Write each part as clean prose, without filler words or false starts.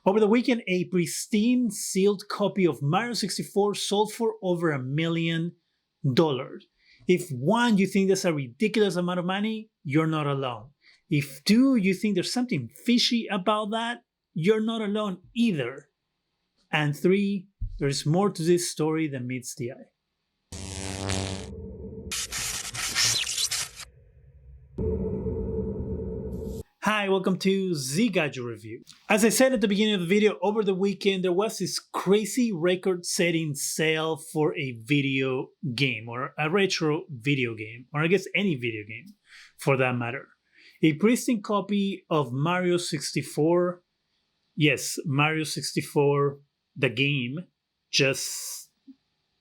Over the weekend, a pristine sealed copy of Mario 64 sold for over $1 million. If one, you think that's a ridiculous amount of money, you're not alone. If two, you think there's something fishy about that, you're not alone either. And three, there's more to this story than meets the eye. Hi, welcome to Zgadgetreview. As I said at the beginning of the video, over the weekend there was this crazy record-setting sale for a video game, or a retro video game, or I guess any video game for that matter. A pristine copy of Mario 64, yes, Mario 64, the game, just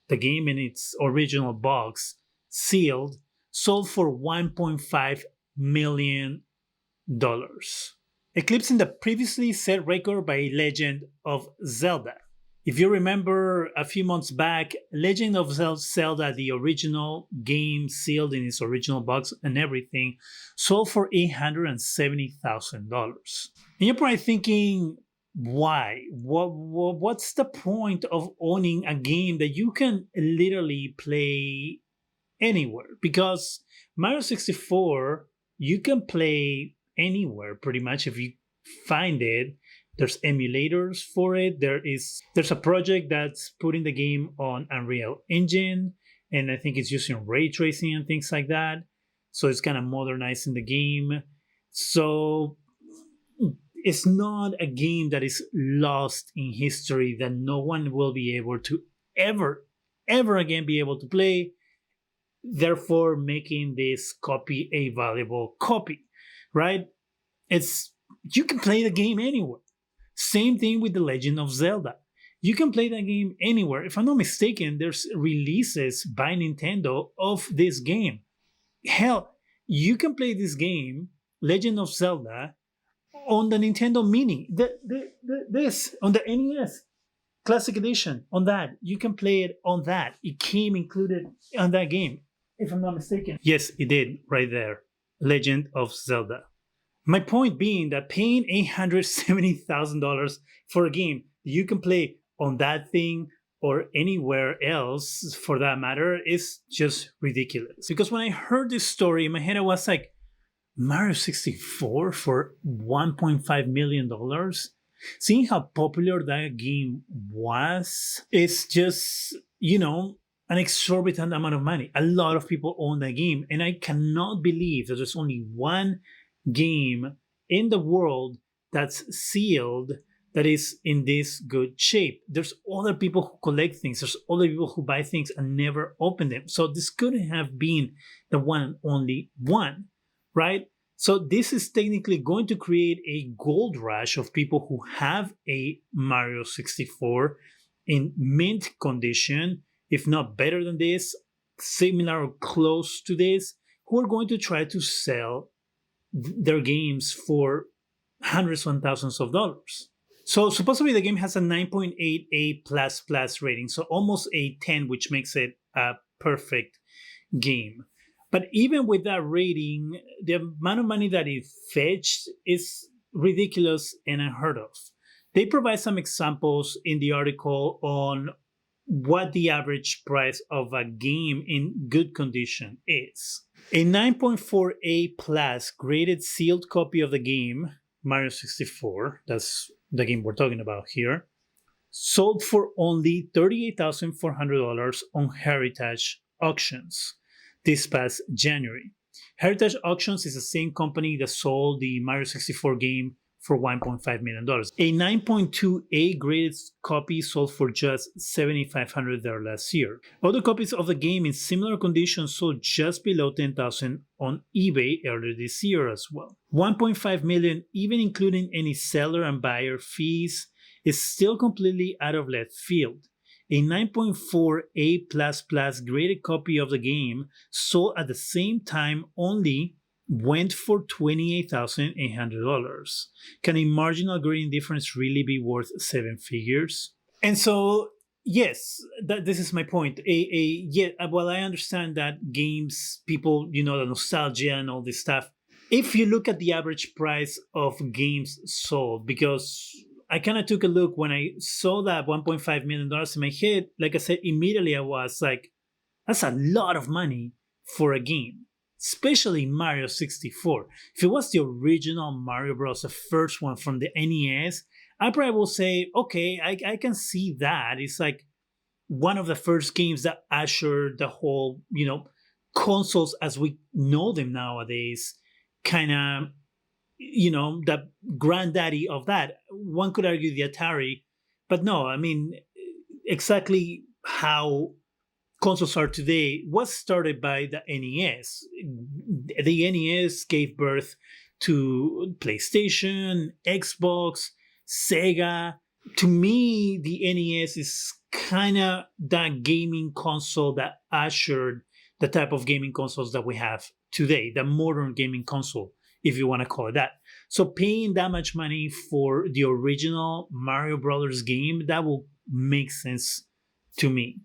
the game in its original box, sealed, sold for $1.5 million. Eclipsing the previously set record by Legend of Zelda. If you remember a few months back, Legend of Zelda, the original game sealed in its original box and everything, sold for $870,000. And you're probably thinking, why? What's the point of owning a game that you can literally play anywhere? Because Mario 64, you can play anywhere pretty much if you find it. There's emulators for it. There's a project that's putting the game on Unreal Engine, and I think it's using ray tracing and things like that. So it's kind of modernizing the game. So it's not a game that is lost in history that no one will be able to ever again be able to play, therefore making this copy a valuable copy, right? You can play the game anywhere. Same thing with The Legend of Zelda. You can play that game anywhere. If I'm not mistaken, there's releases by Nintendo of this game. Hell, you can play this game, Legend of Zelda, on the Nintendo Mini. This, on the NES Classic Edition, on that. You can play it on that. It came included on that game, if I'm not mistaken. Yes, it did, right there. Legend of Zelda. My point being that paying $870,000 for a game that you can play on that thing or anywhere else for that matter is just ridiculous. Because when I heard this story in my head, I was like, Mario 64 for $1.5 million? Seeing how popular that game was, it's just, an exorbitant amount of money. A lot of people own that game, and I cannot believe that there's only one game in the world that's sealed that is in this good shape. There's other people who collect things. There's other people who buy things and never open them. So this couldn't have been the one and only one, right? So this is technically going to create a gold rush of people who have a Mario 64 in mint condition, if not better than this, similar or close to this, who are going to try to sell their games for hundreds and thousands of dollars. So supposedly the game has a 9.8 A++ rating, so almost a 10, which makes it a perfect game. But even with that rating, the amount of money that it fetched is ridiculous and unheard of. They provide some examples in the article on what the average price of a game in good condition is. A 9.4 A+ graded sealed copy of the game, Mario 64, that's the game we're talking about here, sold for only $38,400 on Heritage Auctions this past January. Heritage Auctions is the same company that sold the Mario 64 game for $1.5 million. A 9.2 A graded copy sold for just $7,500 there last year. Other copies of the game in similar conditions sold just below $10,000 on eBay earlier this year as well. $1.5 million, even including any seller and buyer fees, is still completely out of left field. A 9.4 A++ graded copy of the game sold at the same time only went for $28,800. Can a marginal grading difference really be worth seven figures? And so, yes, this is my point. While I understand that games, people, the nostalgia and all this stuff, if you look at the average price of games sold, because I kind of took a look when I saw that $1.5 million in my head. Like I said, immediately I was like, that's a lot of money for a game, especially Mario 64. If it was the original Mario Bros., the first one from the NES, I probably will say, okay, I can see that. It's like one of the first games that ushered the whole, consoles as we know them nowadays, kind of, the granddaddy of that. One could argue the Atari, but no, I mean, exactly how consoles are today was started by the NES. The NES gave birth to PlayStation, Xbox, Sega. To me, the NES is kind of that gaming console that ushered the type of gaming consoles that we have today, the modern gaming console, if you want to call it that. So paying that much money for the original Mario Brothers game, that will make sense to me.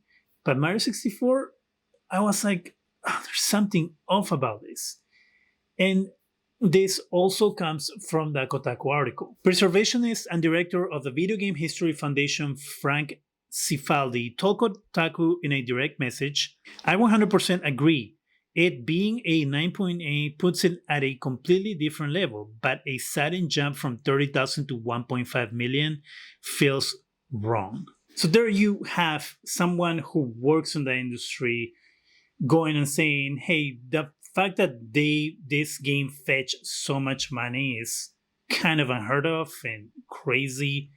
But Mario 64, I was like, oh, there's something off about this. And this also comes from the Kotaku article. Preservationist and director of the Video Game History Foundation, Frank Cifaldi, told Kotaku in a direct message, I 100% agree. It being a 9.8 puts it at a completely different level, but a sudden jump from 30,000 to 1.5 million feels wrong. So there you have someone who works in the industry going and saying, hey, the fact that this game fetched so much money is kind of unheard of and crazy.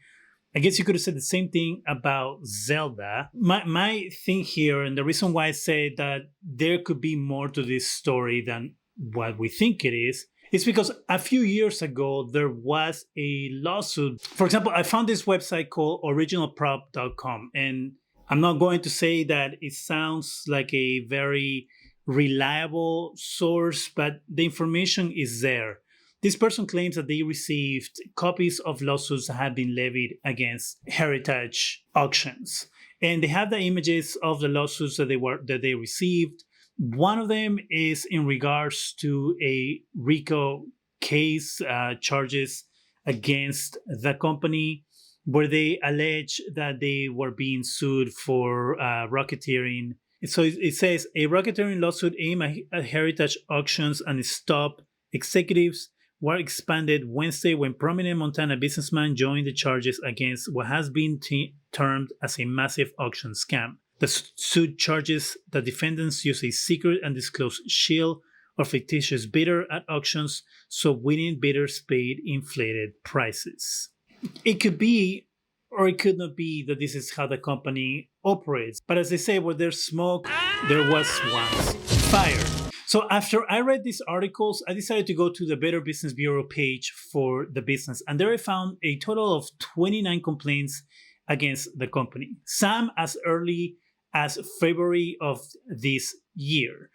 I guess you could have said the same thing about Zelda. My thing here, and the reason why I say that there could be more to this story than what we think it is because a few years ago, there was a lawsuit. For example, I found this website called originalprop.com, and I'm not going to say that it sounds like a very reliable source, but the information is there. This person claims that they received copies of lawsuits that have been levied against heritage auctions. And they have the images of the lawsuits that they received. One of them is in regards to a RICO case, charges against the company, where they allege that they were being sued for racketeering. So it says a racketeering lawsuit aimed at heritage auctions and its top executives were expanded Wednesday when prominent Montana businessman joined the charges against what has been termed as a massive auction scam. The suit charges the defendants use a secret and disclosed shield or fictitious bidder at auctions, so winning bidders paid inflated prices. It could be, or it could not be, that this is how the company operates. But as they say, where there's smoke, there was once fire. So after I read these articles, I decided to go to the Better Business Bureau page for the business. And there I found a total of 29 complaints against the company, some as early as February of this year.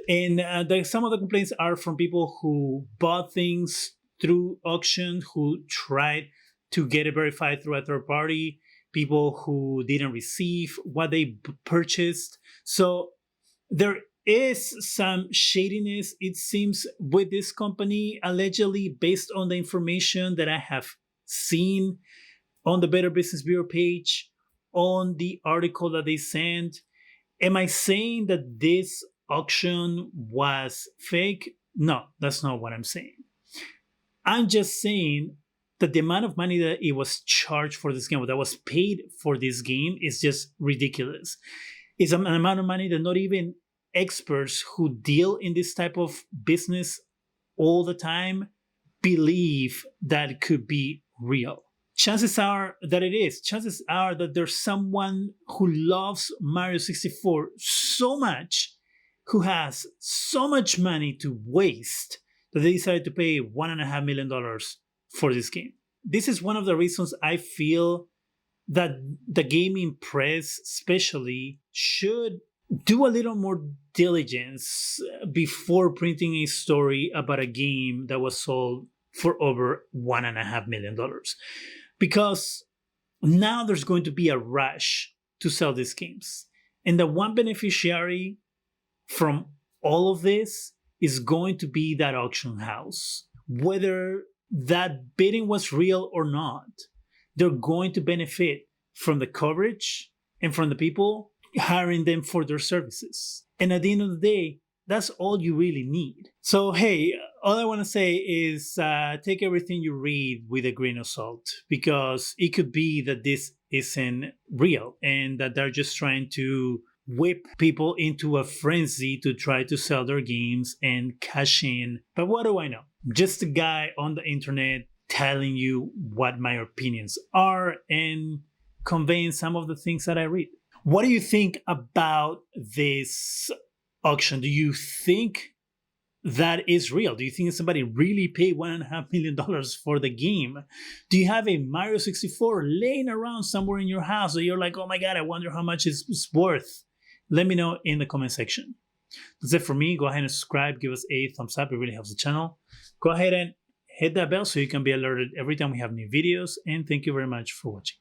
And some of the complaints are from people who bought things through auction, who tried to get it verified through a third party, people who didn't receive what they purchased. So there is some shadiness, it seems, with this company, allegedly based on the information that I have seen on the Better Business Bureau page, on the article that they sent. Am I saying that this auction was fake? No, that's not what I'm saying. I'm just saying that the amount of money that it was charged for this game, that was paid for this game, is just ridiculous. It's an amount of money that not even experts who deal in this type of business all the time believe that it could be real. Chances are that it is. Chances are that there's someone who loves Mario 64 so much, who has so much money to waste, that they decided to pay $1.5 million for this game. This is one of the reasons I feel that the gaming press especially should do a little more diligence before printing a story about a game that was sold for over $1.5 million. Because now there's going to be a rush to sell these games. And the one beneficiary from all of this is going to be that auction house. Whether that bidding was real or not, they're going to benefit from the coverage and from the people hiring them for their services. And at the end of the day, that's all you really need. So, hey, all I want to say is take everything you read with a grain of salt, because it could be that this isn't real and that they're just trying to whip people into a frenzy to try to sell their games and cash in. But what do I know? Just a guy on the internet telling you what my opinions are and conveying some of the things that I read. What do you think about this auction? Do you think that is real? Do you think somebody really paid $1.5 million for the game? Do you have a Mario 64 laying around somewhere in your house that you're like, oh my God, I wonder how much it's worth? Let me know in the comment section. That's it for me. Go ahead and subscribe. Give us a thumbs up. It really helps the channel. Go ahead and hit that bell so you can be alerted every time we have new videos. And thank you very much for watching.